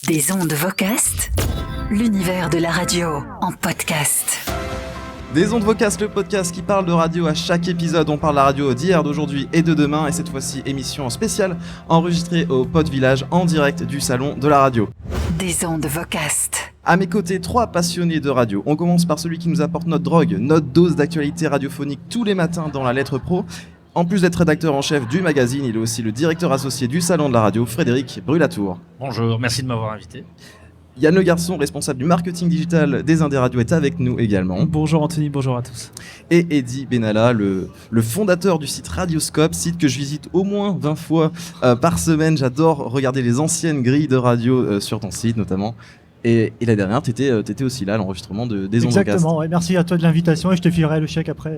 Des ondes Vocast, l'univers de la radio en podcast. Des ondes Vocast, le podcast qui parle de radio. À chaque épisode, on parle de la radio d'hier, d'aujourd'hui et de demain. Et cette fois-ci, émission spéciale enregistrée au Pod Village en direct du salon de la radio. Des ondes Vocast. À mes côtés, 3 passionnés de radio. On commence par celui qui nous apporte notre drogue, notre dose d'actualité radiophonique tous les matins dans la lettre pro. En plus d'être rédacteur en chef du magazine, il est aussi le directeur associé du salon de la radio, Frédéric Brulatour. Bonjour, merci de m'avoir invité. Yann Le Garçon, responsable du marketing digital des Indés Radio, est avec nous également. Bonjour Anthony, bonjour à tous. Et Eddy Benalla, le fondateur du site Radioscope, site que je visite au moins 20 fois par semaine. J'adore regarder les anciennes grilles de radio sur ton site notamment. Et la dernière, t'étais aussi là à l'enregistrement des ondes Vocast. Exactement, ouais, merci à toi de l'invitation et je te filerai le chèque après.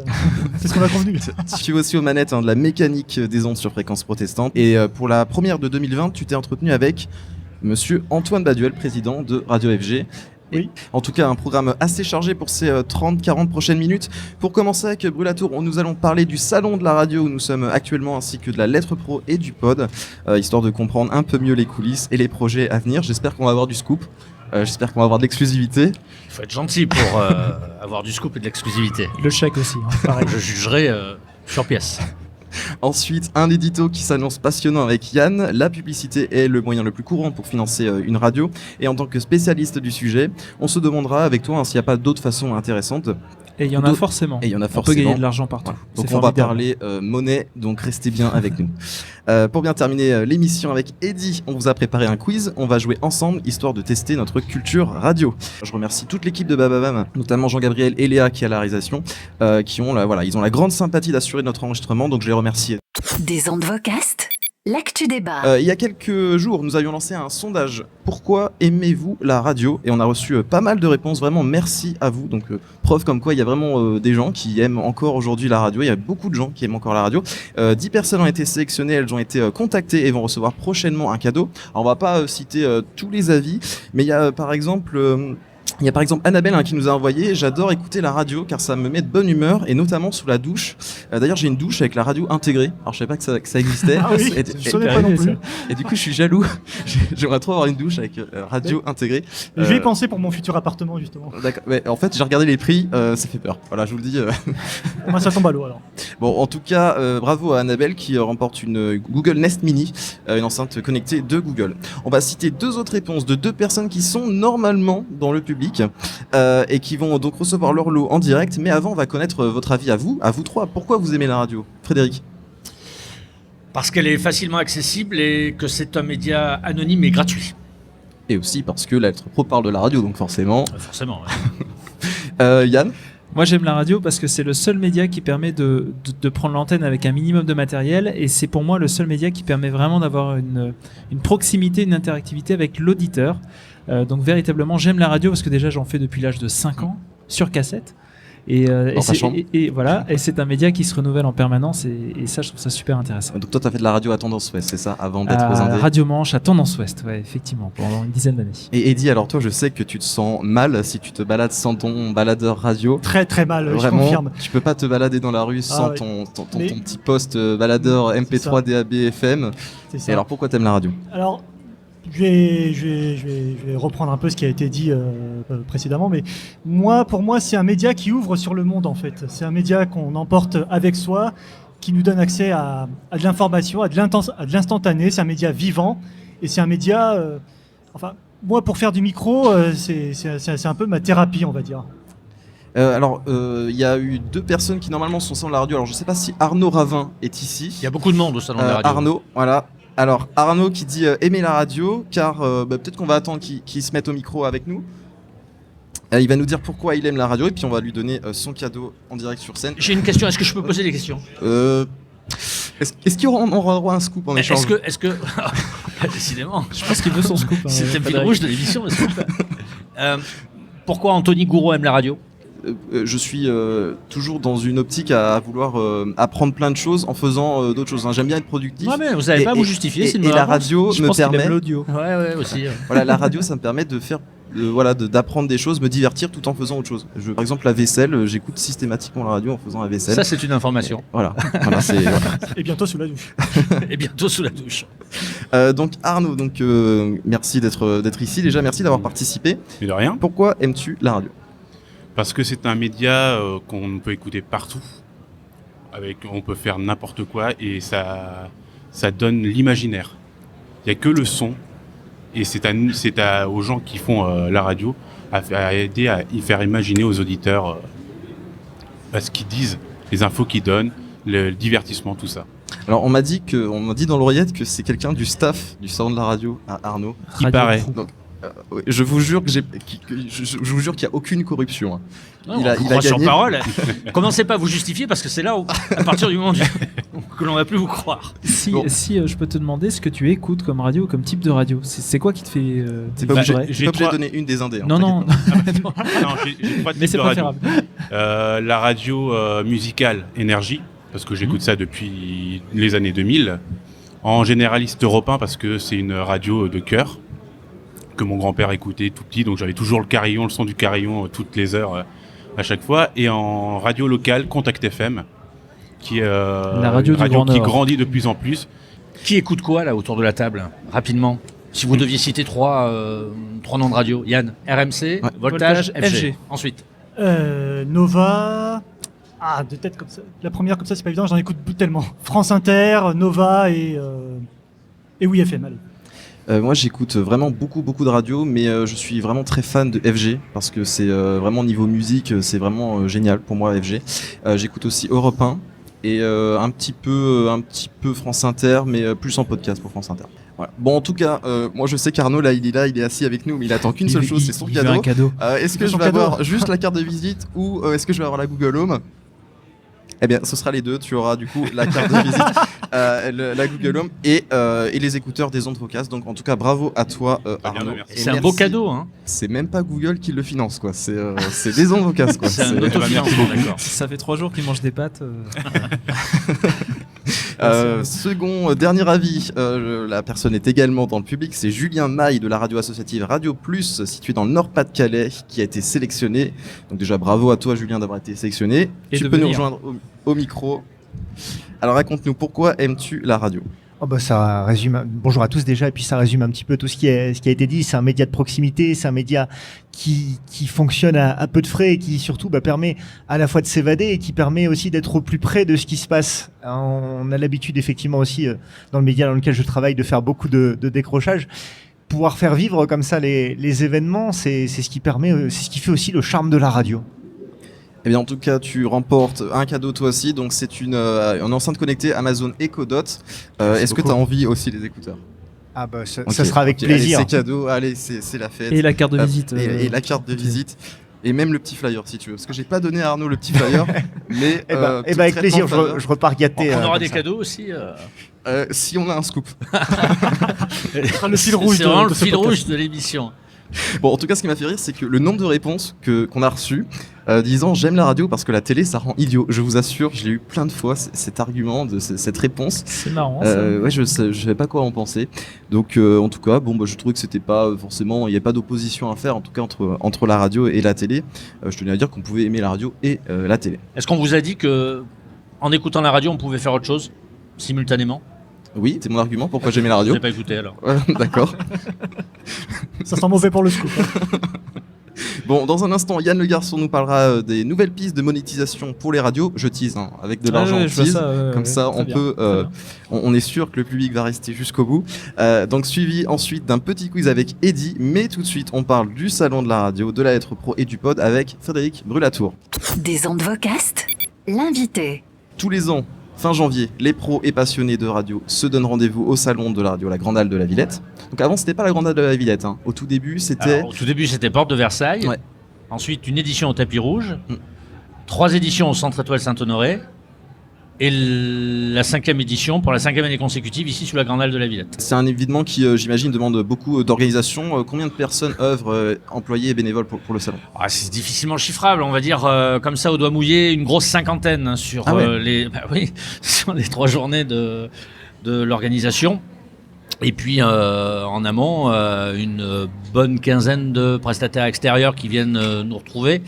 C'est ce qu'on a convenu. Tu suis aussi aux manettes de la mécanique des ondes sur fréquence protestante. Et pour la première de 2020, tu t'es entretenu avec monsieur Antoine Baduel, président de Radio FG. Oui. En tout cas, un programme assez chargé pour ces 30-40 prochaines minutes. Pour commencer avec Brulatour, nous allons parler du salon de la radio où nous sommes actuellement, ainsi que de la lettre pro et du pod, histoire de comprendre un peu mieux les coulisses et les projets à venir. J'espère qu'on va avoir du scoop. J'espère qu'on va avoir de l'exclusivité. Il faut être gentil pour avoir du scoop et de l'exclusivité. Le chèque aussi, pareil. Je jugerai sur pièce. Ensuite, un édito qui s'annonce passionnant avec Yann. La publicité est le moyen le plus courant pour financer une radio. Et en tant que spécialiste du sujet, on se demandera avec toi s'il n'y a pas d'autres façons intéressantes. Et il y en a forcément. On peut gagner de l'argent partout. Ouais. Donc on va parler monnaie, donc restez bien avec nous. Pour bien terminer l'émission avec Eddy, on vous a préparé un quiz. On va jouer ensemble, histoire de tester notre culture radio. Je remercie toute l'équipe de Bababam, notamment Jean-Gabriel et Léa qui est à la réalisation, ils ont la grande sympathie d'assurer notre enregistrement, donc je les remercie. Des ondes Vocast, l'actu débat. Il y a quelques jours, nous avions lancé un sondage. Pourquoi aimez-vous la radio ? Et on a reçu pas mal de réponses. Vraiment, merci à vous. Donc, preuve comme quoi il y a vraiment des gens qui aiment encore aujourd'hui la radio. Il y a beaucoup de gens qui aiment encore la radio. 10 personnes ont été sélectionnées. Elles ont été contactées et vont recevoir prochainement un cadeau. Alors, on va pas citer tous les avis, mais il y a par exemple... Annabelle qui nous a envoyé « J'adore écouter la radio car ça me met de bonne humeur et notamment sous la douche. D'ailleurs, j'ai une douche avec la radio intégrée. Alors, je savais pas que ça existait. Ah oui, je savais pas non plus. Et du coup, je suis jaloux. J'aimerais trop avoir une douche avec radio intégrée. Je vais y penser pour mon futur appartement, justement. D'accord. Mais en fait, j'ai regardé les prix. Ça fait peur. Voilà, je vous le dis. Moi, ça tombe à l'eau alors. Bon, en tout cas, bravo à Annabelle qui remporte une Google Nest Mini, une enceinte connectée de Google. On va citer 2 autres réponses de 2 personnes qui sont normalement dans le public. Et qui vont donc recevoir leur lot en direct. Mais avant, on va connaître votre avis à vous 3. Pourquoi vous aimez la radio ? Frédéric ? Parce qu'elle est facilement accessible et que c'est un média anonyme et gratuit. Et aussi parce que la lettre pro parle de la radio, donc forcément. Forcément, ouais. Yann ? Moi j'aime la radio parce que c'est le seul média qui permet de prendre l'antenne avec un minimum de matériel et c'est pour moi le seul média qui permet vraiment d'avoir une proximité, une interactivité avec l'auditeur. Donc véritablement j'aime la radio parce que déjà j'en fais depuis l'âge de 5 ans sur cassette et voilà, et c'est un média qui se renouvelle en permanence et ça je trouve ça super intéressant. Donc toi tu as fait de la radio à Tendance Ouest, c'est ça, avant d'être aux Indés ? Radio Manche à Tendance Ouest, ouais, effectivement, pendant une dizaine d'années. Et Eddy, alors toi je sais que tu te sens mal si tu te balades sans ton baladeur radio. Très très mal, vraiment, je confirme. Tu peux pas te balader dans la rue sans ton petit poste baladeur MP3 DAB FM. C'est ça. Et alors pourquoi t'aimes la radio ? Alors, je vais reprendre un peu ce qui a été dit précédemment, mais pour moi, c'est un média qui ouvre sur le monde en fait. C'est un média qu'on emporte avec soi, qui nous donne accès à de l'information, à de l'instantané. C'est un média vivant et c'est un média. Moi, pour faire du micro, c'est un peu ma thérapie, on va dire. Il y a eu 2 personnes qui normalement sont sans la radio. Alors je sais pas si Arnaud Ravin est ici. Il y a beaucoup de monde au salon de la radio. Arnaud, voilà. Alors Arnaud qui dit aimer la radio car peut-être qu'on va attendre qu'il se mette au micro avec nous. Il va nous dire pourquoi il aime la radio et puis on va lui donner son cadeau en direct sur scène. J'ai une question, est-ce que je peux poser des questions ? Est-ce qu'il aura droit à un scoop en échange ? Est-ce que... Décidément. je pense qu'il veut son scoop. C'était le fil rouge de l'émission, le scoop. Pourquoi Anthony Gouraud aime la radio ? Je suis toujours dans une optique à vouloir apprendre plein de choses en faisant d'autres choses. J'aime bien être productif. Ouais, mais vous n'avez pas à vous justifier. Et la radio me permet. L'audio. Ouais, aussi. Voilà, la radio, ça me permet de faire d'apprendre des choses, me divertir tout en faisant autre chose. Par exemple, la vaisselle, j'écoute systématiquement la radio en faisant la vaisselle. Ça, c'est une information. Voilà, voilà. Et bientôt sous la douche. Et bientôt sous la douche. Donc Arnaud, merci d'être ici. Déjà, merci d'avoir participé. Mais de rien. Pourquoi aimes-tu la radio ? Parce que c'est un média qu'on peut écouter partout. On peut faire n'importe quoi et ça donne l'imaginaire. Il n'y a que le son et c'est aux gens qui font la radio à aider à y faire imaginer aux auditeurs ce qu'ils disent, les infos qu'ils donnent, le divertissement, tout ça. Alors on m'a dit dans l'oreillette que c'est quelqu'un du staff du salon de la radio, Arnaud. Il paraît. Donc, je vous jure qu'il n'y a aucune corruption. Hein. Non, il a croit sur gagné. parole. Commencez pas à vous justifier parce que c'est là où, à partir du moment que l'on va plus vous croire. Si je peux te demander ce que tu écoutes comme radio, comme type de radio, c'est quoi qui te fait C'est pas obligé, vibrer j'ai pas obligé de donner une des indés. Hein, Non. Non, j'ai trois Mais types c'est de radio. préférable. La radio musicale Énergie, parce que j'écoute ça depuis les années 2000. En généraliste européen, parce que c'est une radio de cœur que mon grand-père écoutait tout petit, donc j'avais toujours le son du carillon toutes les heures à chaque fois. Et en radio locale, Contact FM, qui est la radio une radio du Grand qui Nord. grandit de plus en plus. Qui écoute quoi là autour de la table, rapidement? Si vous deviez citer trois noms de radio, Yann, RMC, Voltage, FG. Ensuite. Nova. De tête comme ça. La première comme ça, c'est pas évident, j'en écoute tellement. France Inter, Nova et Oui FM. Allez. Moi j'écoute vraiment beaucoup de radio, mais je suis vraiment très fan de FG parce que c'est vraiment niveau musique, c'est vraiment génial pour moi FG. J'écoute aussi Europe 1 et un petit peu France Inter, mais plus en podcast pour France Inter. Voilà. Bon, en tout cas, moi je sais qu'Arnaud là il est assis avec nous, mais il attend qu'une seule chose, c'est son il veut cadeau. un cadeau. Est-ce que je vais avoir juste la carte de visite ou est-ce que je vais avoir la Google Home ? Eh bien, ce sera les deux. Tu auras du coup la carte de visite, la Google Home et les écouteurs des ondes Vocast. Donc, en tout cas, bravo à toi, Arnaud. merci. Et C'est un merci. beau cadeau, hein. C'est même pas Google qui le finance, quoi. C'est des ondes Vocast, quoi. C'est un autofinancement, d'accord. Ça fait 3 jours qu'il mange des pâtes. Dernier avis, la personne est également dans le public, c'est Julien Maille de la radio associative Radio Plus, située dans le Nord-Pas-de-Calais, qui a été sélectionné. Donc déjà bravo à toi Julien d'avoir été sélectionné. Et Tu de peux nous venir. rejoindre au micro. Alors raconte-nous, pourquoi aimes-tu la radio ? Ça résume. Bonjour à tous déjà, et puis ça résume un petit peu tout ce qui a été dit. C'est un média de proximité, c'est un média qui fonctionne à peu de frais et qui surtout permet à la fois de s'évader et qui permet aussi d'être au plus près de ce qui se passe. On a l'habitude effectivement aussi dans le média dans lequel je travaille de faire beaucoup de décrochage. Pouvoir faire vivre comme ça les événements, c'est ce qui permet, c'est ce qui fait aussi le charme de la radio. Eh bien en tout cas tu remportes un cadeau toi aussi, donc c'est une enceinte connectée Amazon Echo Dot. Est-ce que tu as envie aussi les écouteurs ? Ça sera avec plaisir. Allez, c'est cadeau, allez c'est la fête. Et la carte de visite. Et la carte de visite. Et même le petit flyer si tu veux, parce que j'ai pas donné à Arnaud le petit flyer, mais avec plaisir, je repars gâté. On aura des cadeaux aussi. si on a un scoop. Le fil rouge. C'est vraiment le de ce fil podcast. rouge de l'émission. Bon, en tout cas, ce qui m'a fait rire, c'est que le nombre de réponses qu'on a reçues disant j'aime la radio parce que la télé ça rend idiot. Je vous assure, je l'ai eu plein de fois cet argument, cette réponse. C'est marrant. Ça. Ouais, je savais pas quoi en penser. Donc, en tout cas, je trouvais que c'était pas forcément, il n'y avait pas d'opposition à faire, en tout cas entre la radio et la télé. Je tenais à dire qu'on pouvait aimer la radio et la télé. Est-ce qu'on vous a dit que en écoutant la radio, on pouvait faire autre chose simultanément? Oui, c'est mon argument. Pourquoi j'aimais la radio. Vous n'avez pas écouté alors. Ouais, d'accord. Ça sent mauvais pour le scoop. Bon, dans un instant, Yann Le Garçon nous parlera des nouvelles pistes de monétisation pour les radios. Je tease, avec de l'argent, on tease. Comme ça, on peut, on est sûr que le public va rester jusqu'au bout. Donc, suivi ensuite d'un petit quiz avec Eddy. Mais tout de suite, on parle du salon de la radio, de la Lettre Pro et du pod avec Frédéric Brulatour. Des ondes Vocast, l'invité. Tous les ans, fin janvier, les pros et passionnés de radio se donnent rendez-vous au salon de la radio, la Grande Halle de la Villette. Donc avant, c'était pas la Grande Halle de la Villette. Au tout début, c'était... Alors, au tout début, c'était Porte de Versailles. Ouais. Ensuite, une édition au tapis rouge. 3 éditions au Centre Étoile Saint-Honoré. Et la 5e édition pour la 5e année consécutive ici sur la Grande Halle de la Villette. C'est un événement qui, j'imagine, demande beaucoup d'organisation. Combien de personnes œuvrent, employées et bénévoles pour le salon ? C'est difficilement chiffrable, on va dire comme ça au doigt mouillé, une grosse cinquantaine sur, Ah ouais. sur les 3 journées de l'organisation. Et puis en amont, une bonne quinzaine de prestataires extérieurs qui viennent nous retrouver.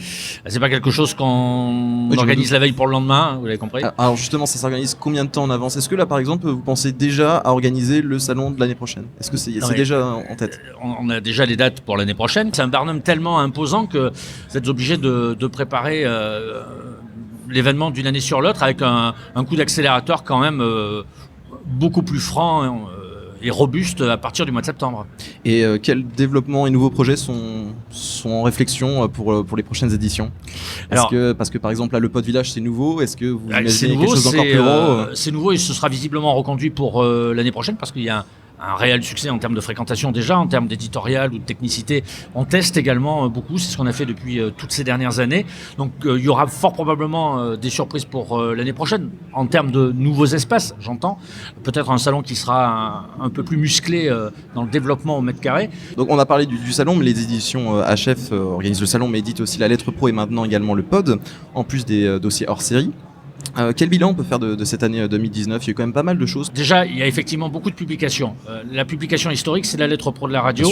C'est pas quelque chose qu'on organise la veille pour le lendemain, vous l'avez compris. Alors justement, ça s'organise combien de temps en avance? Est-ce que là, par exemple, vous pensez déjà à organiser le salon de l'année prochaine? Est-ce que c'est déjà en tête? On a déjà les dates pour l'année prochaine. C'est un barnum tellement imposant que vous êtes obligé de préparer l'événement d'une année sur l'autre avec un coup d'accélérateur quand même beaucoup plus franc et robuste à partir du mois de septembre. Et quels développements et nouveaux projets sont en réflexion pour les prochaines éditions? Parce que par exemple là, le Pod Village c'est nouveau. Est-ce que vous imaginez quelque chose d'encore plus gros? C'est nouveau et ce sera visiblement reconduit pour l'année prochaine parce qu'il y a un réel succès en termes de fréquentation déjà, en termes d'éditorial ou de technicité. On teste également beaucoup, c'est ce qu'on a fait depuis toutes ces dernières années. Donc il y aura fort probablement des surprises pour l'année prochaine, en termes de nouveaux espaces, j'entends. Peut-être un salon qui sera un peu plus musclé dans le développement au mètre carré. Donc on a parlé du salon, mais les éditions HF organisent le salon, mais éditent aussi la Lettre Pro et maintenant également le Pod, en plus des dossiers hors série. Quel bilan on peut faire de cette année 2019? Il y a eu quand même pas mal de choses. Déjà, il y a effectivement beaucoup de publications. La publication historique, c'est la Lettre Pro de la radio,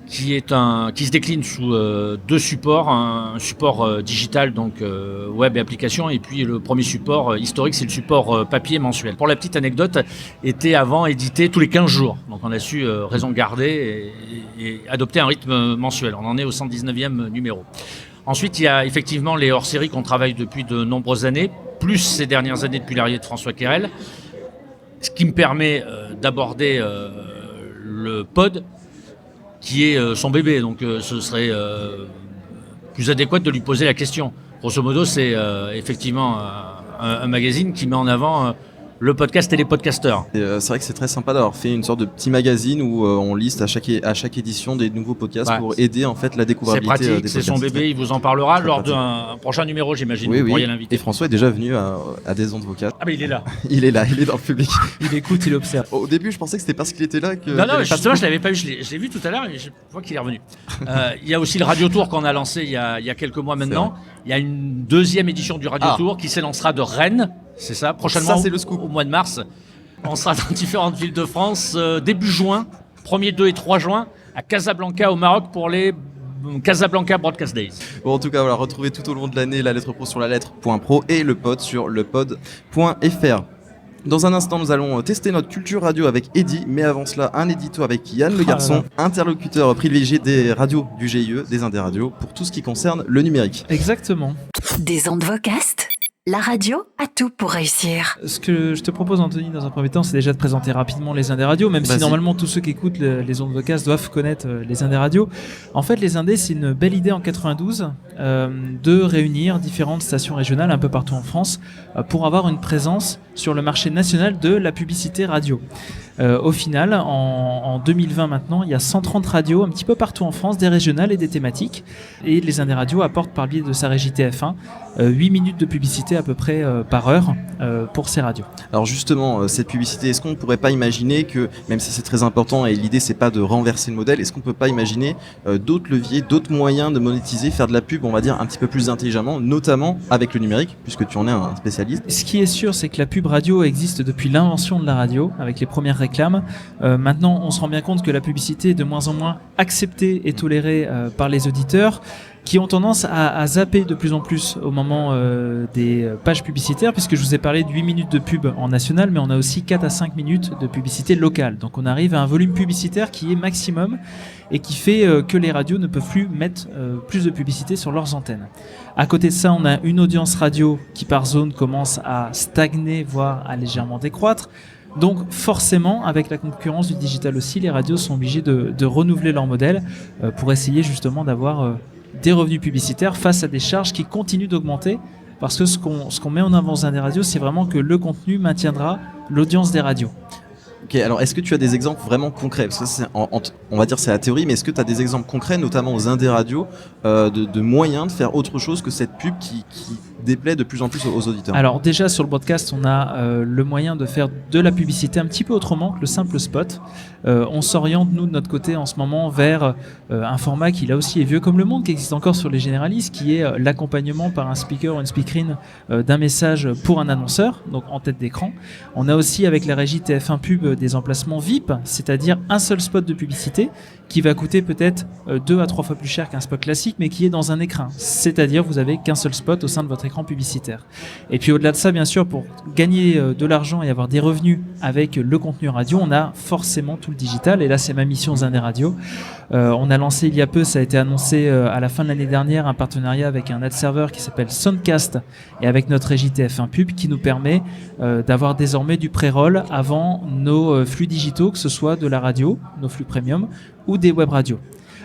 qui se décline sous deux supports. Un support digital, donc web et application, et puis le premier support historique, c'est le support papier mensuel. Pour la petite anecdote, était avant édité tous les 15 jours. Donc on a su raison garder et adopter un rythme mensuel. On en est au 119e numéro. Ensuite, il y a effectivement les hors-séries qu'on travaille depuis de nombreuses années, plus ces dernières années depuis l'arrivée de François Querelle, ce qui me permet d'aborder le Pod, qui est son bébé. Donc ce serait plus adéquat de lui poser la question. Grosso modo, c'est effectivement un magazine qui met en avant le podcast et les podcasteurs. C'est vrai que c'est très sympa d'avoir fait une sorte de petit magazine où on liste à chaque édition des nouveaux podcasts pour aider en fait la découvrabilité. C'est pratique, des c'est podcasts. son bébé, il vous en parlera lors d'un prochain numéro, j'imagine. Oui, vous pourriez l'inviter. Et François est déjà venu à des ondes vocales. Ah mais il est là. Il est là, il est dans le public. Il écoute, il observe. Au début, je pensais que c'était parce qu'il était là que. Non, justement, je l'avais pas vu, je l'ai vu tout à l'heure et je vois qu'il est revenu. Il y a aussi le Radio Tour qu'on a lancé il y a quelques mois maintenant. Il y a une deuxième édition du Radio Tour qui s'élancera de Rennes, c'est ça, prochainement ça, c'est le scoop. Au mois de mars. On sera dans différentes villes de France début juin, 1er, 2 et 3 juin, à Casablanca au Maroc pour les Casablanca Broadcast Days. Bon, en tout cas, voilà, retrouvez tout au long de l'année la Lettre Pro sur la lettre.pro et le Pod sur lepod.fr. Dans un instant, nous allons tester notre culture radio avec Eddy, mais avant cela, un édito avec Yann Le Garçon, interlocuteur privilégié des radios du GIE, des Indes radios, pour tout ce qui concerne le numérique. Exactement. Des ondes vocastes, la radio a tout pour réussir. Ce que je te propose, Anthony, dans un premier temps, c'est déjà de présenter rapidement les Indés radios, même si normalement tous ceux qui écoutent les ondes vocastes doivent connaître les Indés radios. En fait, les Indés, c'est une belle idée en 92 de réunir différentes stations régionales un peu partout en France pour avoir une présence sur le marché national de la publicité radio. Au final, en 2020 maintenant, il y a 130 radios un petit peu partout en France, des régionales et des thématiques. Et les Indés radios apportent par le biais de sa régie TF1 8 minutes de publicité à peu près par heure pour ces radios. Alors justement, cette publicité, est-ce qu'on ne pourrait pas imaginer que, même si c'est très important et l'idée c'est pas de renverser le modèle, est-ce qu'on ne peut pas imaginer d'autres leviers, d'autres moyens de monétiser, faire de la pub, on va dire, un petit peu plus intelligemment, notamment avec le numérique, puisque tu en es un spécialiste? Ce qui est sûr, c'est que la pub radio existe depuis l'invention de la radio, avec les premières réclames. Maintenant, on se rend bien compte que la publicité est de moins en moins acceptée et tolérée par les auditeurs, qui ont tendance à zapper de plus en plus au moment des pages publicitaires, puisque je vous ai parlé de 8 minutes de pub en national, mais on a aussi 4 à 5 minutes de publicité locale. Donc on arrive à un volume publicitaire qui est maximum et qui fait que les radios ne peuvent plus mettre plus de publicité sur leurs antennes. À côté de ça, on a une audience radio qui par zone commence à stagner, voire à légèrement décroître. Donc forcément, avec la concurrence du digital aussi, les radios sont obligées de renouveler leur modèle pour essayer justement d'avoir des revenus publicitaires face à des charges qui continuent d'augmenter, parce que ce qu'on met en avant dans des radios, c'est vraiment que le contenu maintiendra l'audience des radios. Ok, alors est-ce que tu as des exemples vraiment concrets? Parce que ça, on va dire c'est la théorie, mais est-ce que tu as des exemples concrets, notamment aux Indés radios, de moyens de faire autre chose que cette pub qui déplaît de plus en plus aux auditeurs? Alors déjà sur le broadcast, on a le moyen de faire de la publicité un petit peu autrement que le simple spot. On s'oriente nous de notre côté en ce moment vers un format qui là aussi est vieux comme le monde, qui existe encore sur les généralistes, qui est l'accompagnement par un speaker ou une speakerine d'un message pour un annonceur, donc en tête d'écran. On a aussi avec la régie TF1 Pub des emplacements VIP, c'est-à-dire un seul spot de publicité qui va coûter peut-être 2 à 3 fois plus cher qu'un spot classique, mais qui est dans un écran. C'est-à-dire vous avez qu'un seul spot au sein de votre écran publicitaire. Et puis au-delà de ça, bien sûr, pour gagner de l'argent et avoir des revenus avec le contenu radio, on a forcément tout le digital. Et là, c'est ma mission aux Indés Radio. On a lancé il y a peu, ça a été annoncé à la fin de l'année dernière, un partenariat avec un ad serveur qui s'appelle Soundcast et avec notre régie TF1 Pub qui nous permet d'avoir désormais du pré-roll avant nos flux digitaux, que ce soit de la radio, nos flux premium ou des web radios.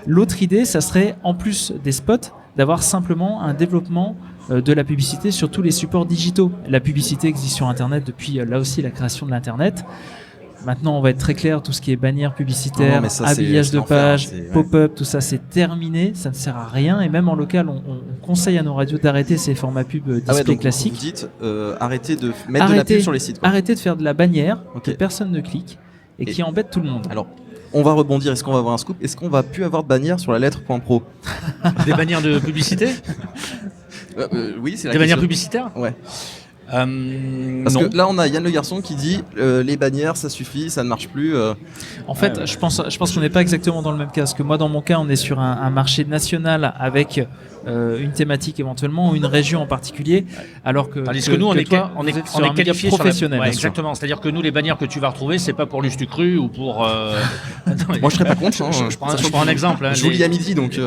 L'autre idée, ça serait, en plus des spots, d'avoir simplement un développement de la publicité sur tous les supports digitaux. La publicité existe sur Internet depuis, là aussi, la création de l'Internet. Maintenant, on va être très clair, tout ce qui est bannière publicitaire, habillage de page, pop-up, tout ça, c'est terminé, ça ne sert à rien. Et même en local, on conseille à nos radios d'arrêter ces formats pub display classiques. Vous dites arrêtez de mettre de la pub sur les sites, quoi. Arrêtez de faire de la bannière que personne ne clique et qui embête tout le monde. Alors, on va rebondir. Est-ce qu'on va avoir un scoop? Est-ce qu'on va plus avoir de bannière sur la lettre.pro? Des bannières de publicité? Oui, c'est la Des bannières question. publicitaires? Ouais. Parce non. que là, on a Yann Le Garçon qui dit les bannières, ça suffit, ça ne marche plus. En fait, je pense qu'on n'est pas exactement dans le même cas. Parce que moi, dans mon cas, on est sur un marché national avec une thématique éventuellement ou une région en particulier, alors que Tandis que nous, on est qualifié professionnel. Ouais, exactement. C'est-à-dire que nous, les bannières que tu vas retrouver, c'est pas pour Lustucru ou pour. Moi, je serais pas contre. Je prends un exemple. Je vous lis à midi, donc.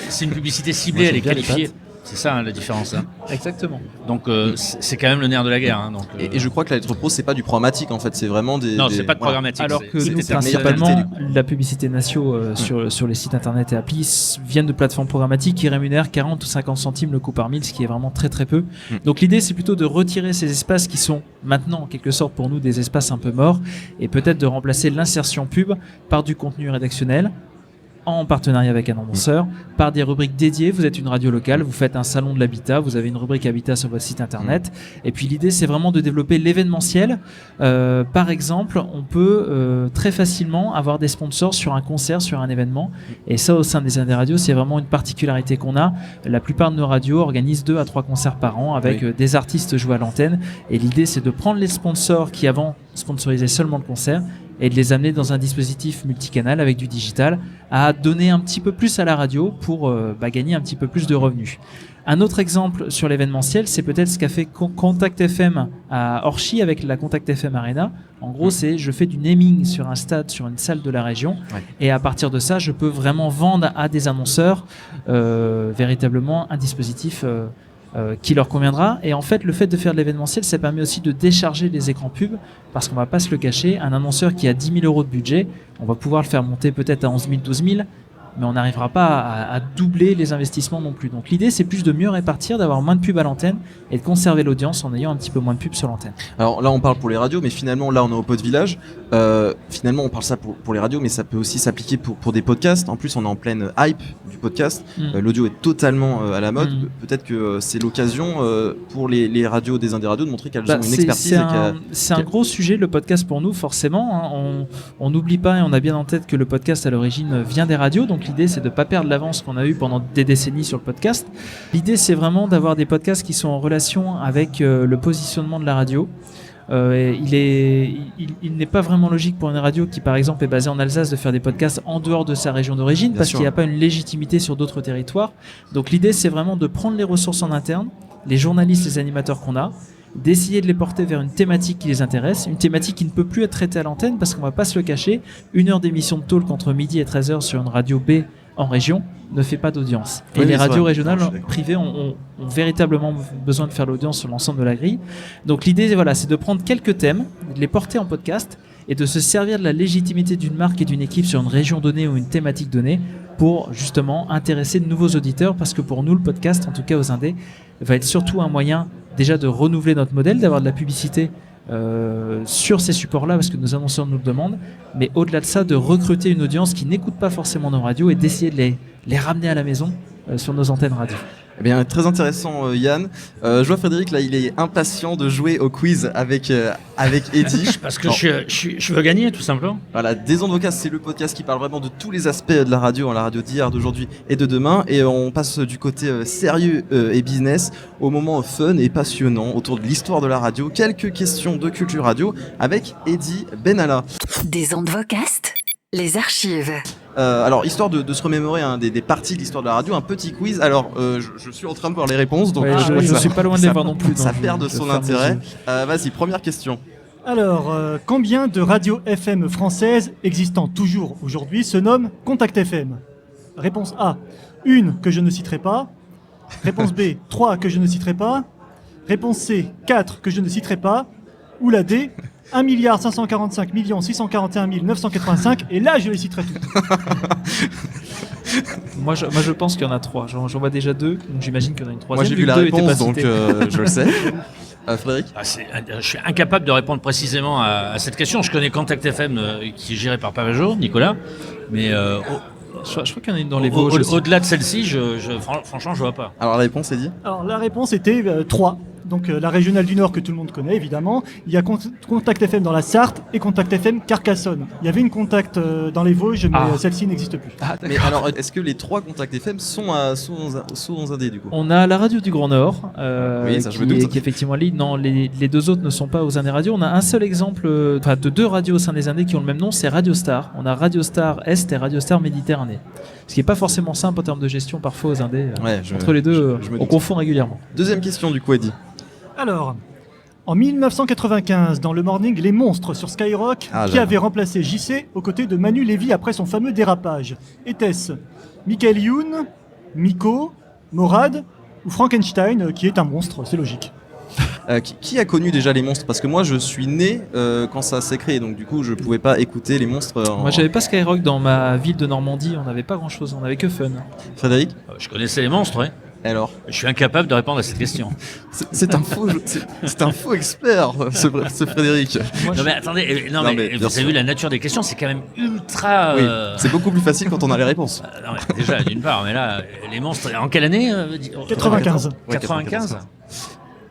C'est une publicité ciblée, elle est qualifiée. C'est ça hein, la différence. Hein. Exactement. Donc c'est quand même le nerf de la guerre. Hein, donc, et je crois que la lettre pro, c'est pas du programmatique en fait, c'est vraiment des. Non, c'est pas de programmatique. Alors que nous, principalement, la publicité nationale sur les sites internet et applis viennent de plateformes programmatiques qui rémunèrent 40 ou 50 centimes le coup par mille, ce qui est vraiment très très peu. Donc l'idée, c'est plutôt de retirer ces espaces qui sont maintenant en quelque sorte pour nous des espaces un peu morts et peut-être de remplacer l'insertion pub par du contenu rédactionnel en partenariat avec un annonceur, par des rubriques dédiées. Vous êtes une radio locale, vous faites un salon de l'habitat, vous avez une rubrique habitat sur votre site internet. Et puis l'idée, c'est vraiment de développer l'événementiel. Par exemple, on peut très facilement avoir des sponsors sur un concert, sur un événement. Et ça, au sein des Indés Radio, c'est vraiment une particularité qu'on a. La plupart de nos radios organisent 2 à 3 concerts par an avec des artistes joués à l'antenne. Et l'idée, c'est de prendre les sponsors qui avant sponsorisaient seulement le concert et de les amener dans un dispositif multicanal avec du digital à donner un petit peu plus à la radio pour gagner un petit peu plus de revenus. Un autre exemple sur l'événementiel, c'est peut-être ce qu'a fait Contact FM à Orchy avec la Contact FM Arena. En gros, c'est je fais du naming sur un stade, sur une salle de la région, et à partir de ça, je peux vraiment vendre à des annonceurs véritablement un dispositif qui leur conviendra. Et en fait, le fait de faire de l'événementiel, ça permet aussi de décharger les écrans pubs, parce qu'on va pas se le cacher, un annonceur qui a 10 000 euros de budget, on va pouvoir le faire monter peut-être à 11 000, 12 000, mais on n'arrivera pas à doubler les investissements non plus. Donc l'idée, c'est plus de mieux répartir, d'avoir moins de pubs à l'antenne et de conserver l'audience en ayant un petit peu moins de pubs sur l'antenne. Alors là, on parle pour les radios, mais finalement, là, on est au Pod Village. Finalement, on parle ça pour les radios, mais ça peut aussi s'appliquer pour des podcasts. En plus, on est en pleine hype du podcast. L'audio est totalement à la mode. Peut-être que c'est l'occasion pour les radios des Indés Radio de montrer qu'elles ont une expertise. C'est un gros sujet, le podcast, pour nous, forcément. Hein. On n'oublie pas et on a bien en tête que le podcast, à l'origine, vient des radios. Donc l'idée, c'est de ne pas perdre l'avance qu'on a eue pendant des décennies sur le podcast. L'idée, c'est vraiment d'avoir des podcasts qui sont en relation avec le positionnement de la radio. Il n'est pas vraiment logique pour une radio qui, par exemple, est basée en Alsace de faire des podcasts en dehors de sa région d'origine, parce qu'il n'y a pas une légitimité sur d'autres territoires. Donc l'idée, c'est vraiment de prendre les ressources en interne, les journalistes, les animateurs qu'on a, d'essayer de les porter vers une thématique qui les intéresse, une thématique qui ne peut plus être traitée à l'antenne, parce qu'on va pas se le cacher, 1 heure d'émission de talk entre midi et 13h sur une radio B en région ne fait pas d'audience. Et les radios régionales privées ont véritablement besoin de faire l'audience sur l'ensemble de la grille. Donc l'idée, voilà, c'est de prendre quelques thèmes, de les porter en podcast et de se servir de la légitimité d'une marque et d'une équipe sur une région donnée ou une thématique donnée pour justement intéresser de nouveaux auditeurs, parce que pour nous, le podcast, en tout cas aux Indés, va être surtout un moyen déjà de renouveler notre modèle, d'avoir de la publicité sur ces supports-là, parce que nos annonceurs nous le demandent, mais au-delà de ça, de recruter une audience qui n'écoute pas forcément nos radios et d'essayer de les ramener à la maison sur nos antennes radio. Eh bien, très intéressant, Yann. Je vois Frédéric, là, il est impatient de jouer au quiz avec Eddy. Parce que je veux gagner, tout simplement. Voilà, Des Ondes Vocales, c'est le podcast qui parle vraiment de tous les aspects de la radio d'hier, d'aujourd'hui et de demain. Et on passe du côté sérieux et business au moment fun et passionnant autour de l'histoire de la radio. Quelques questions de culture radio avec Eddy Benalla. Des Ondes Vocales, les archives. Alors, histoire de se remémorer des parties de l'histoire de la radio, un petit quiz. Alors, je suis en train de voir les réponses, donc Ouais, je suis pas loin de les voir non plus. ça donc perd de je son ferme les intérêt. yeux. Vas-y, première question. Alors, combien de radios FM françaises existant toujours aujourd'hui se nomment Contact FM? Réponse A, 1 que je ne citerai pas. Réponse B, 3 que je ne citerai pas. Réponse C, 4 que je ne citerai pas. Ou la D, 1 545 641 985. Et là, je les citerai toutes. Moi, je pense qu'il y en a 3. J'en vois déjà 2, donc j'imagine qu'il y en a une troisième. Moi, j'ai vu vu la que 2 étaient réponse, pas donc cités. je le sais. Frédéric? Je suis incapable de répondre précisément à cette question. Je connais Contact FM qui est géré par Pavageau, Nicolas. Mais Je crois qu'il y en a une dans les Vosges. aussi. au-delà de celle-ci, franchement, je vois pas. Alors, la réponse, Eddy? Alors, la réponse était 3. Donc, la régionale du Nord que tout le monde connaît, évidemment. Il y a Contact FM dans la Sarthe et Contact FM Carcassonne. Il y avait une Contact dans les Vosges, mais celle-ci n'existe plus. Mais alors, est-ce que les 3 Contact FM sont dans un D, du coup? On a la radio du Grand Nord, Oui, ça, je me doute. qui effectivement lead. Non, les 2 autres ne sont pas aux Indés Radio. On a un seul exemple de 2 radios au sein des Indés qui ont le même nom, c'est Radio Star. On a Radio Star Est et Radio Star Méditerranée. Ce qui n'est pas forcément simple en termes de gestion parfois aux Indés. Ouais, Entre les deux, je me on doute. confond régulièrement. Deuxième question, du coup, Eddy. Alors, en 1995, dans le Morning Les Monstres sur Skyrock, Ah, qui là. avait remplacé JC aux côtés de Manu Lévy après son fameux dérapage? Était-ce Michael Youn, Miko, Morad ou Frankenstein, qui est un monstre? C'est logique. Qui a connu déjà les monstres? Parce que moi, je suis né quand ça s'est créé, donc du coup, je pouvais pas écouter les monstres. Moi, j'avais pas Skyrock dans ma ville de Normandie. On n'avait pas grand-chose. On avait que Fun. Frédéric? Je connaissais les monstres, ouais. Alors, Je suis incapable de répondre à cette question. c'est un faux, c'est un faux expert, ce Frédéric. Non mais attendez, Non, mais bien vous avez sûr. vu la nature des questions, c'est quand même ultra... Oui, c'est beaucoup plus facile quand on a les réponses. non, mais déjà, d'une part, mais là, les monstres, en quelle année 95. Ouais, 95.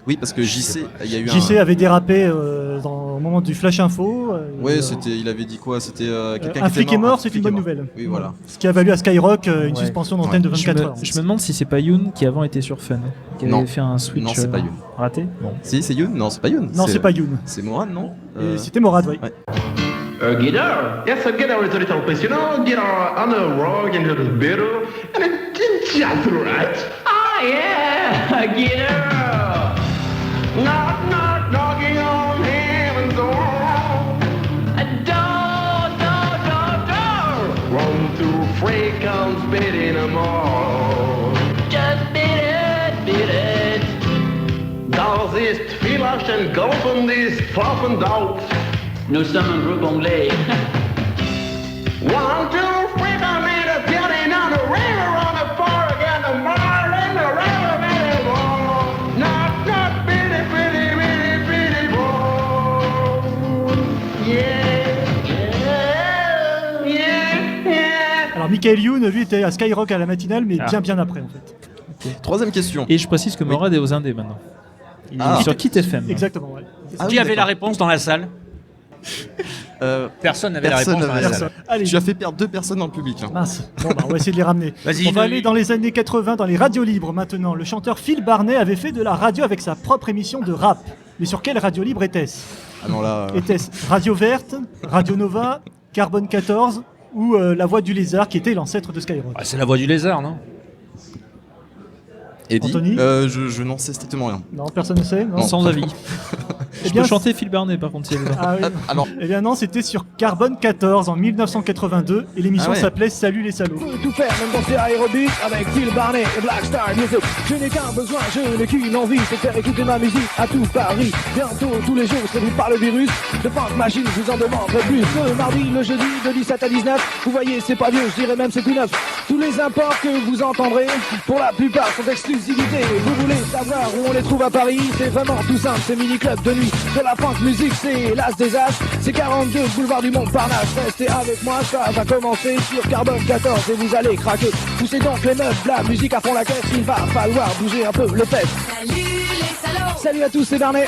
Oui, parce que JC, il y a eu JC avait dérapé au moment du Flash Info. Ouais, il avait dit quoi? C'était quelqu'un un qui flic était est mort, mort, un c'est flic une bonne est mort. nouvelle. Oui, voilà. Ce qui a valu à Skyrock une Ouais. suspension d'antenne de Ouais. 24 heures. Je me demande si c'est pas Youn qui avant était sur Fun. Qui avait Non. fait un switch Non, c'est pas Youn. raté. Bon. Si, c'est Youn? Non, c'est pas Youn. Non, c'est pas Youn. C'est Morad, non? Et C'était Morad, oui. Ouais. A guitar? Yes, a guitar is a little professional. Guitar on a rock and a little bitter. And it's just right. Ah, yeah, a guitar. Knock, knock, knocking on heaven's door. A door, door, door, door. 1, 2, 3 comes beating them all. Just beat it. Das ist vielleicht ein Golfen, ist Pfaffen Daut. Nous sommes un groupe anglais. 1, 2, 3, I'm in a building on the river, on the park, and the mile in the river, bitty ball. Knock, knock, bitty, bitty, bitty, bitty ball. Yeah, yeah, yeah, yeah. Alors, Michael Youn, lui, était à Skyrock à la matinale, mais Ah. bien après, en fait. Troisième question. Et je précise que Morad est aux Indés maintenant. Il est sur Kit FM. Exactement, ouais. Ah Qui oui, avait la d'accord. réponse dans la salle Personne n'avait la Personne réponse dans la n'avait salle. Allez, Tu as fait perdre 2 personnes dans le public. Hein. mince. Bon, bah, on va essayer de les ramener. Vas-y, On va Louis. aller dans les années 80, dans les radios libres maintenant. Le chanteur Phil Barnet avait fait de la radio avec sa propre émission de rap. Mais sur quelle radio libre était-ce? Ah non, là. Était-ce Radio Verte, Radio Nova, Carbone 14 ou La Voix du Lézard, qui était l'ancêtre de Skyrock? Ah, c'est la voix du lézard, non Eddy, Anthony je n'en sais strictement rien. Non, personne ne sait. Non. Sans avis. Eh Je bien, peux chanter Phil Barnet par contre si elle veut. Ah oui. Alors, Eh bien non, c'était sur Carbone 14 en 1982 et l'émission Ah ouais. s'appelait Salut les salauds. Tout faire, même danser aérobic avec Phil Barnet et Black Star Music. Je n'ai qu'un besoin, je n'ai qu'une envie, c'est faire écouter ma musique à tout Paris. Bientôt, tous les jours, séduit par le virus. De Funk Machine, je vous en demanderai plus. Le mardi, le jeudi, de 17 à 19. Vous voyez, c'est pas vieux, je dirais même c'est tout neuf. Tous les imports que vous entendrez, pour la plupart, sont d'exclusivité. Vous voulez savoir où on les trouve à Paris? C'est vraiment tout simple, c'est mini-club de nuit. de la funk musique, c'est l'As des As, c'est 42 boulevard du Montparnasse. Restez avec moi, ça va commencer sur Carbone 14 et vous allez craquer. Poussez donc les meubles, la musique à fond la caisse, il va falloir bouger un peu le fesses. Salut les salauds. Salut à tous, c'est Barnet.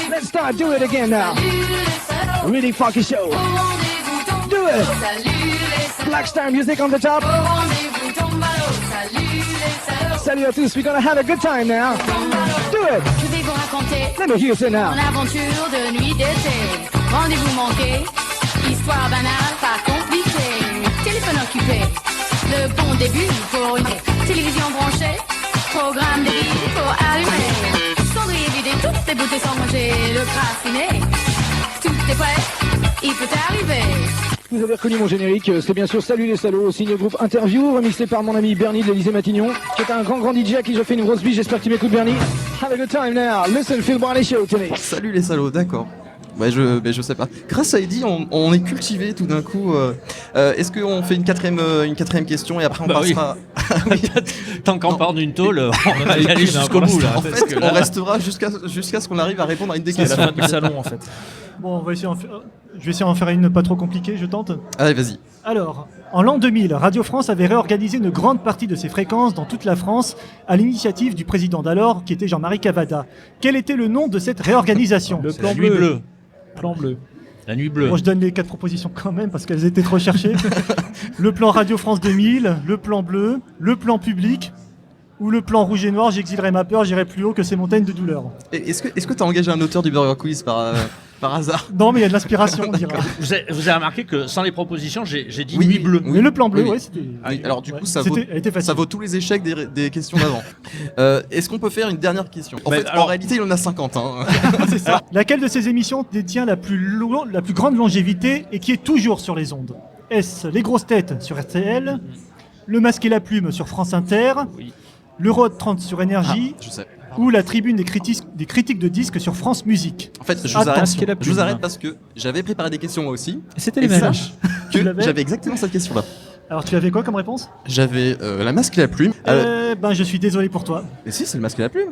Let's start, do it again now. Salut les salauds. Really funky show. Au rendez-vous tombe. Do it. Salut les salauds. Black Star music on the top. Au rendez-vous tombe. Salut les salauds. Salut à tous, we're gonna have a good time now. Do it. Je vais vous raconter Let me hear you now. mon aventure de nuit d'été. Rendez-vous manqué, histoire banale, pas compliquée. Téléphone occupé, le bon début pour une télévision branchée. Programme des vies pour allumer. Cendrier vidé, toutes les bouteilles sans manger, le crafiné. Tout est prêt, il peut arriver. Vous avez reconnu mon générique, c'est bien sûr Salut les salauds, signe groupe Interview, remixé par mon ami Bernie de l'Élysée Matignon, qui est un grand DJ à qui je fais une grosse bise, j'espère qu'il m'écoute Bernie. Have a good time now, listen Phil Barney Show to me. Salut les salauds, d'accord. Ouais, je sais pas. Grâce à Eddie, on est cultivé tout d'un coup. Est-ce qu'on fait une quatrième question et après on passera. Oui. Tant qu'on part d'une tôle, on va y aller jusqu'au bout là. En fait, on restera jusqu'à ce qu'on arrive à répondre à une des questions. C'est la fin du salon en fait. Bon, je vais essayer d'en faire une pas trop compliquée, je tente. Allez, vas-y. Alors, en l'an 2000, Radio France avait réorganisé une grande partie de ses fréquences dans toute la France à l'initiative du président d'alors, qui était Jean-Marie Cavada. Quel était le nom de cette réorganisation ? Le plan nuit bleue. Plan bleu. La nuit bleue. Bon, je donne les 4 propositions quand même parce qu'elles étaient trop cherchées. Le plan Radio France 2000, le plan bleu, le plan public ou le plan rouge et noir. J'exilerai ma peur, j'irai plus haut que ces montagnes de douleur. Et est-ce que tu as engagé un auteur du Burger Quiz par hasard ? Non, mais il y a de l'inspiration, on dira. Vous avez remarqué que sans les propositions, j'ai dit Oui, nuit bleue. Mais le plan bleu, Oui. ouais, c'était. Oui, alors du ouais, coup, ça elle était facile. vaut tous les échecs des questions d'avant. Est-ce qu'on peut faire une dernière question ? En fait, en alors- réalité, il en a 50. Hein. C'est ça. Laquelle de ces émissions détient la plus grande longévité et qui est toujours sur les ondes ? Est-ce Les Grosses Têtes sur RTL, Le Masque et la Plume sur France Inter, Oui. l'Euro 30 sur Énergie Je sais. ou la Tribune des critiques de disques sur France Musique ? En fait, je Attention. vous arrête parce que j'avais préparé des questions moi aussi. C'était Et les mêmes. sache Tu que l'avais j'avais exactement cette question-là. Alors tu avais quoi comme réponse ? J'avais la masque et la plume. Ben je suis désolé pour toi. Et si, c'est le masque et la plume.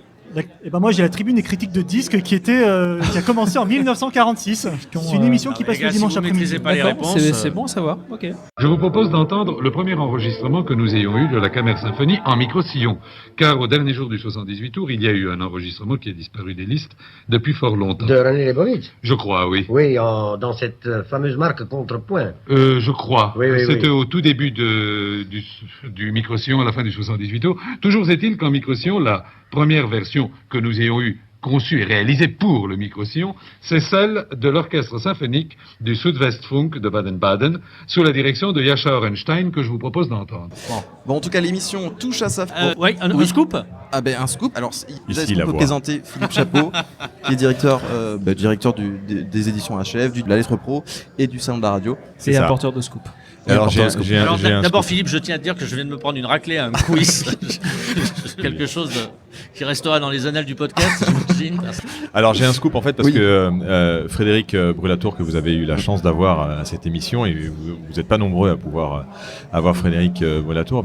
Et ben moi j'ai la Tribune des critiques de disques qui a commencé en 1946. C'est une émission qui passe le dimanche après-midi. Pas les D'accord, réponses. c'est bon à savoir. Ok. Je vous propose d'entendre le premier enregistrement que nous ayons eu de la Camère Symphonie en micro-sillon. Car au dernier jour du 78 tours, il y a eu un enregistrement qui a disparu des listes depuis fort longtemps. De René Lebovitch. Je crois, oui. Oui, dans cette fameuse marque Contrepoint. Je crois. Oui, oui, C'était oui. au tout début du micro-sillon, à la fin du 78 tours. Toujours est-il qu'en micro-sillon, la première version que nous ayons eue, conçue et réalisée pour le micro-sillon, c'est celle de l'orchestre symphonique du Südwestfunk de Baden-Baden, sous la direction de Jascha Orenstein, que je vous propose d'entendre. Bon, en tout cas, l'émission touche à sa fin. Ouais, un scoop. Ah ben un scoop. Alors, Ici, on la peut voix. présenter Philippe Chapeau, qui est directeur des éditions HF, de la Lettre Pro et du Salon de la Radio. C'est un porteur de scoop. Alors, Alors, j'ai un d'abord, scoop. Philippe, je tiens à te dire que je viens de me prendre une raclée à un quiz. Quelque chose qui restera dans les annales du podcast, j'imagine. Alors j'ai un scoop en fait parce que Frédéric Brulatour, que vous avez eu la chance d'avoir à cette émission, et vous n'êtes pas nombreux à pouvoir avoir Frédéric Brulatour,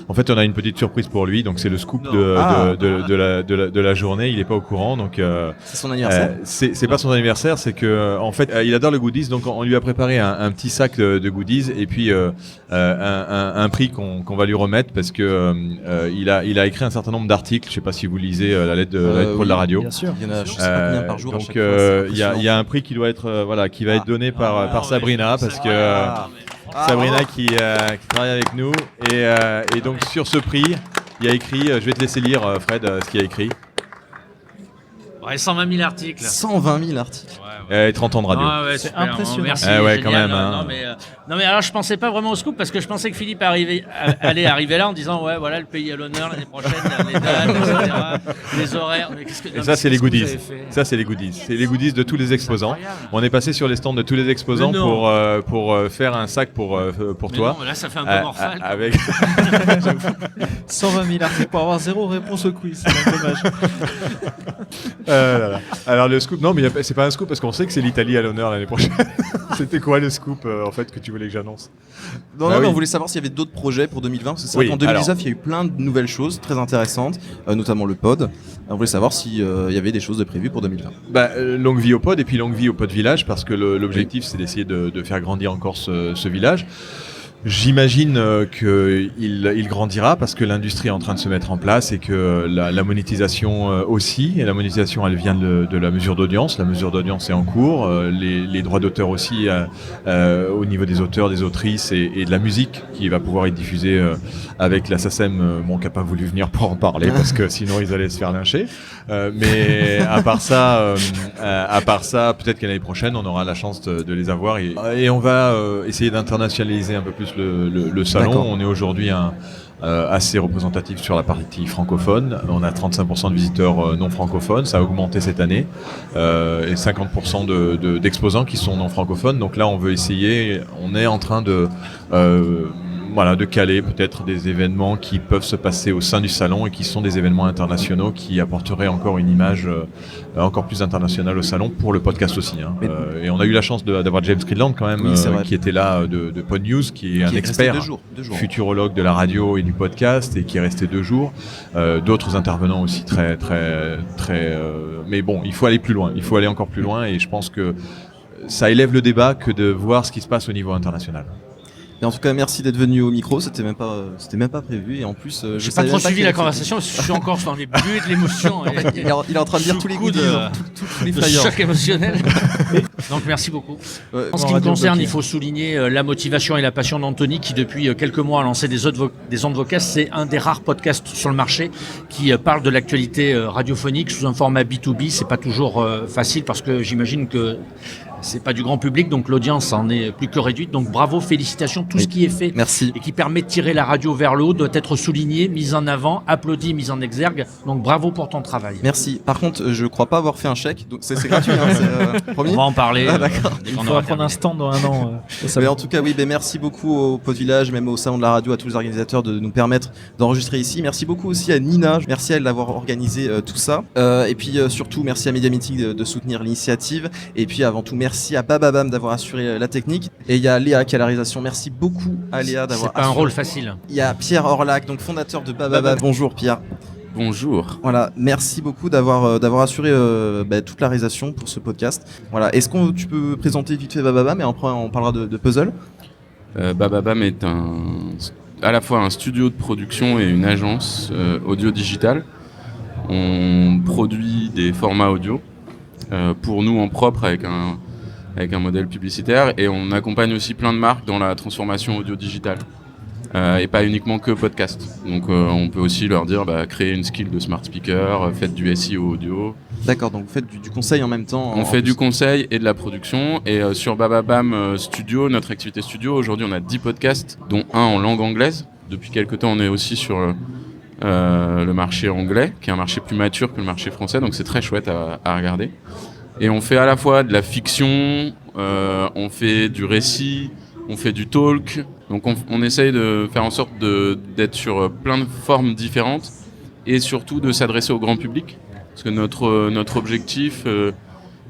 en fait on a une petite surprise pour lui, donc c'est le scoop de la journée. Il n'est pas au courant, donc c'est son anniversaire. C'est pas son anniversaire, c'est que en fait il adore le goodies, donc on lui a préparé un petit sac de goodies et puis un prix qu'on va lui remettre parce que il a écrit un certain nombre d'articles. Je sais pas si vous lisez la lettre pro de la radio. Bien sûr. Il y en a, je sais pas combien par jour. Donc à chaque fois, il y a un prix qui doit être qui va être donné par Sabrina parce que Sabrina qui travaille avec nous et donc sur ce prix il y a écrit, je vais te laisser lire Fred ce qu'il y a écrit. Ouais, 120 000 articles. 120 000 articles. Et 30 ans de radio. Ouais, C'est super, impressionnant. Merci, Ouais, génial. quand même. Non, mais alors je pensais pas vraiment au scoop parce que je pensais que Philippe allait arriver là en disant ouais voilà le pays à l'honneur l'année prochaine, les dates, etc., les horaires. Mais Et ça c'est les goodies. Ça c'est les goodies. C'est les goodies de tous les exposants. On est passé sur les stands de tous les exposants pour faire un sac pour toi. Non, là ça fait un peu morphal. Avec 120 000 articles pour avoir 0 réponse au quiz. C'est dommage. Alors le scoop, non mais c'est pas un scoop parce qu'on sait que c'est l'Italie à l'honneur l'année prochaine. C'était quoi le scoop en fait que tu voulais que j'annonce? Non, mais on voulait savoir s'il y avait d'autres projets pour 2020, parce que c'est vrai qu'en 2019, il y a eu plein de nouvelles choses très intéressantes, notamment le pod. On voulait savoir s'il y avait des choses de prévues pour 2020. Longue vie au pod et puis longue vie au pod village, parce que l'objectif c'est d'essayer de faire grandir encore ce village. J'imagine qu'il grandira parce que l'industrie est en train de se mettre en place et que la monétisation aussi. Et la monétisation, elle vient de la mesure d'audience. La mesure d'audience est en cours. Les droits d'auteur aussi au niveau des auteurs, des autrices et de la musique qui va pouvoir être diffusée avec la SACEM, qui n'a pas voulu venir pour en parler parce que sinon ils allaient se faire lyncher. Mais à part ça, peut-être qu'à l'année prochaine, on aura la chance de les avoir et on va essayer d'internationaliser un peu plus le salon. D'accord. On est aujourd'hui assez représentatif sur la partie francophone. On a 35% de visiteurs non francophones, ça a augmenté cette année, et 50% d'exposants qui sont non francophones. Donc là, on veut essayer, on est en train de caler peut-être des événements qui peuvent se passer au sein du salon et qui sont des événements internationaux qui apporteraient encore une image encore plus internationale au salon pour le podcast aussi. Et on a eu la chance d'avoir James Creedland quand même, qui était là de Pod News, qui est un expert, deux jours. futurologue de la radio et du podcast et qui est resté 2 jours. D'autres intervenants aussi très, très, très... mais bon, il faut aller plus loin, il faut aller encore plus loin et je pense que ça élève le débat que de voir ce qui se passe au niveau international. Et en tout cas, merci d'être venu au micro. C'était même pas prévu. Et en plus, j'ai pas trop suivi la conversation. Je suis encore dans les buées de l'émotion. Il est en train de dire tous les coups tous les flyers. Choc émotionnel. Donc merci beaucoup. En ce qui me concerne, il faut souligner la motivation et la passion d'Anthony qui depuis quelques mois a lancé des ondes vocales. C'est un des rares podcasts sur le marché qui parle de l'actualité radiophonique sous un format B2B. C'est pas toujours facile parce que j'imagine que c'est pas du grand public, donc l'audience en est plus que réduite. Donc bravo, félicitations, tout ce qui est fait et qui permet de tirer la radio vers le haut doit être souligné, mis en avant, applaudi, mis en exergue. Donc bravo pour ton travail. Merci. Par contre, je crois pas avoir fait un chèque, donc c'est gratuit. Promis. On va en parler. D'accord. Il faudra prendre un stand dans 1 an. Mais en tout cas, merci beaucoup au Pod Village, même au Salon de la Radio, à tous les organisateurs de nous permettre d'enregistrer ici. Merci beaucoup aussi à Nina. Merci à elle d'avoir organisé tout ça. Et puis surtout, merci à Media Meeting de soutenir l'initiative. Et puis avant tout, merci à Bababam d'avoir assuré la technique. Et il y a Léa qui a la réalisation. Merci beaucoup à Léa d'avoir assuré. C'est pas un rôle facile. Il y a Pierre Orlac, donc fondateur de Bababam. Bonjour Pierre. Bonjour. Voilà, merci beaucoup d'avoir assuré toute la réalisation pour ce podcast. Voilà, est-ce que tu peux présenter vite fait Bababam et après on parlera de puzzle. Bababam est à la fois un studio de production et une agence audio-digitale. On produit des formats audio pour nous en propre avec un modèle publicitaire et on accompagne aussi plein de marques dans la transformation audio-digitale. Et pas uniquement que podcast. Donc on peut aussi leur dire créez une skill de smart speaker, faites du SEO audio. D'accord, donc vous faites du conseil en même temps. On fait du conseil et de la production. Et sur Bababam Studio, notre activité studio, aujourd'hui on a 10 podcasts, dont un en langue anglaise. Depuis quelques temps on est aussi sur le marché anglais, qui est un marché plus mature que le marché français, donc c'est très chouette à regarder. Et on fait à la fois de la fiction, on fait du récit, on fait du talk, donc on essaye de faire en sorte d'être sur plein de formes différentes et surtout de s'adresser au grand public. Parce que notre objectif,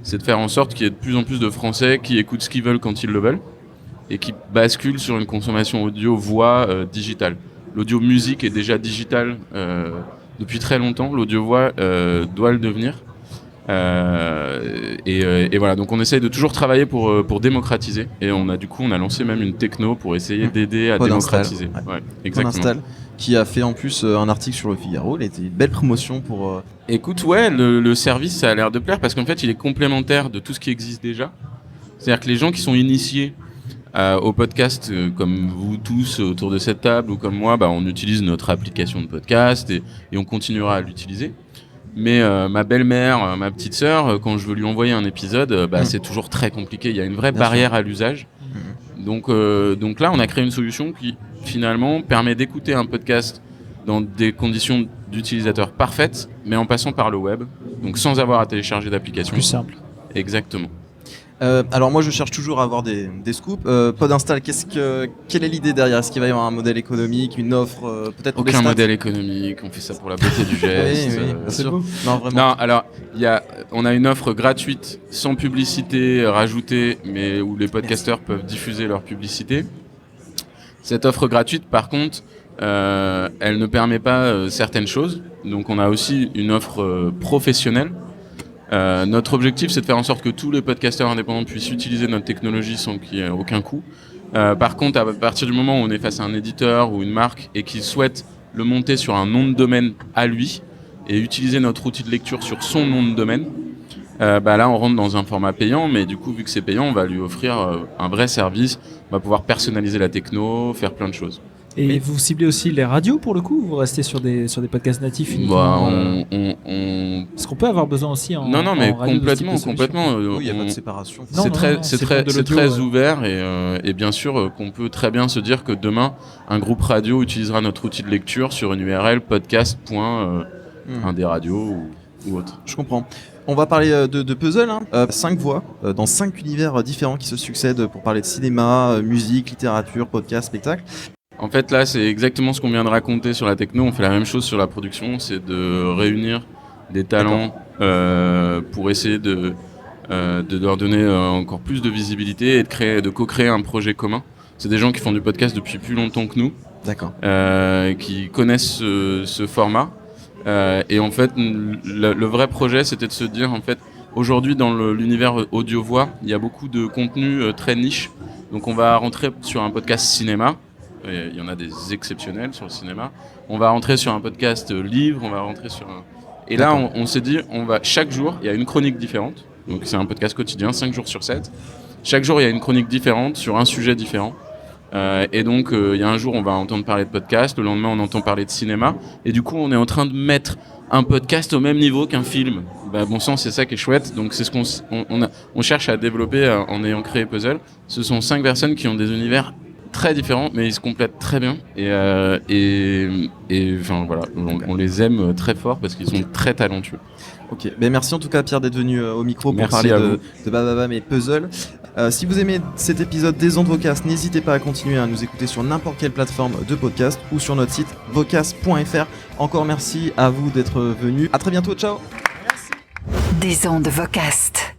c'est de faire en sorte qu'il y ait de plus en plus de Français qui écoutent ce qu'ils veulent quand ils le veulent et qui basculent sur une consommation audio-voix digitale. L'audio-musique est déjà digitale depuis très longtemps, l'audio-voix doit le devenir. Et voilà, donc on essaye de toujours travailler pour démocratiser et on a lancé même une techno pour essayer d'aider à démocratiser. Ouais, exactement. Qui a fait en plus un article sur Le Figaro. Il a été une belle promotion pour... Écoute, le service, ça a l'air de plaire parce qu'en fait, il est complémentaire de tout ce qui existe déjà. C'est-à-dire que les gens qui sont initiés au podcast, comme vous tous autour de cette table ou comme moi, on utilise notre application de podcast et on continuera à l'utiliser. Mais ma belle-mère, ma petite sœur, quand je veux lui envoyer un épisode, c'est toujours très compliqué. Il y a une vraie barrière à l'usage. Donc là, on a créé une solution qui, finalement, permet d'écouter un podcast dans des conditions d'utilisateur parfaites, mais en passant par le web, donc sans avoir à télécharger d'application. Plus simple. Exactement. Alors moi je cherche toujours à avoir des scoops. Podinstall, quelle est l'idée derrière? Est-ce qu'il va y avoir un modèle économique, une offre peut-être pour Aucun modèle économique, on fait ça pour la beauté du geste. Oui, bien sûr. Non, vraiment. Non, alors on a une offre gratuite, sans publicité rajoutée, mais où les podcasteurs peuvent diffuser leur publicité. Cette offre gratuite, par contre, elle ne permet pas certaines choses. Donc on a aussi une offre professionnelle. Notre objectif, c'est de faire en sorte que tous les podcasteurs indépendants puissent utiliser notre technologie sans qu'il y ait aucun coût. Par contre, à partir du moment où on est face à un éditeur ou une marque et qu'il souhaite le monter sur un nom de domaine à lui et utiliser notre outil de lecture sur son nom de domaine, là, on rentre dans un format payant, mais du coup, vu que c'est payant, on va lui offrir un vrai service. On va pouvoir personnaliser la techno, faire plein de choses. Et vous ciblez aussi les radios pour le coup, ou vous restez sur des podcasts natifs uniquement Parce qu'on peut avoir besoin aussi en Non, mais radio complètement. Oui, il n'y a pas de séparation. C'est très ouvert et bien sûr qu'on peut très bien se dire que demain, un groupe radio utilisera notre outil de lecture sur une URL podcast.un des radios ou autre. Je comprends. On va parler de puzzle, 5 voix dans 5 univers différents qui se succèdent pour parler de cinéma, musique, littérature, podcast, spectacle. En fait, là, c'est exactement ce qu'on vient de raconter sur la techno. On fait la même chose sur la production, c'est de réunir des talents pour essayer de leur donner encore plus de visibilité et de co-créer un projet commun. C'est des gens qui font du podcast depuis plus longtemps que nous, qui connaissent ce format. Et en fait, le vrai projet, c'était de se dire, en fait, aujourd'hui, dans l'univers audio-voix, il y a beaucoup de contenu très niche. Donc, on va rentrer sur un podcast cinéma. Il y en a des exceptionnels sur le cinéma. On va rentrer sur un podcast livre, on va rentrer sur un... Et là, on s'est dit, chaque jour, il y a une chronique différente. Donc, c'est un podcast quotidien, 5 jours sur 7. Chaque jour, il y a une chronique différente sur un sujet différent. Et donc, il y a un jour, on va entendre parler de podcast. Le lendemain, on entend parler de cinéma. Et du coup, on est en train de mettre un podcast au même niveau qu'un film. Bon sang, c'est ça qui est chouette. Donc, c'est ce qu'on cherche à développer en ayant créé Puzzle. Ce sont 5 personnes qui ont des univers très différents, mais ils se complètent très bien et enfin voilà, on les aime très fort parce qu'ils sont très talentueux. Ok, merci en tout cas Pierre d'être venu au micro pour parler de Bababam et Puzzle. Si vous aimez cet épisode des Ondes Vocast, n'hésitez pas à continuer à nous écouter sur n'importe quelle plateforme de podcast ou sur notre site vocast.fr. Encore merci à vous d'être venus. À très bientôt, ciao. Des Ondes Vocast.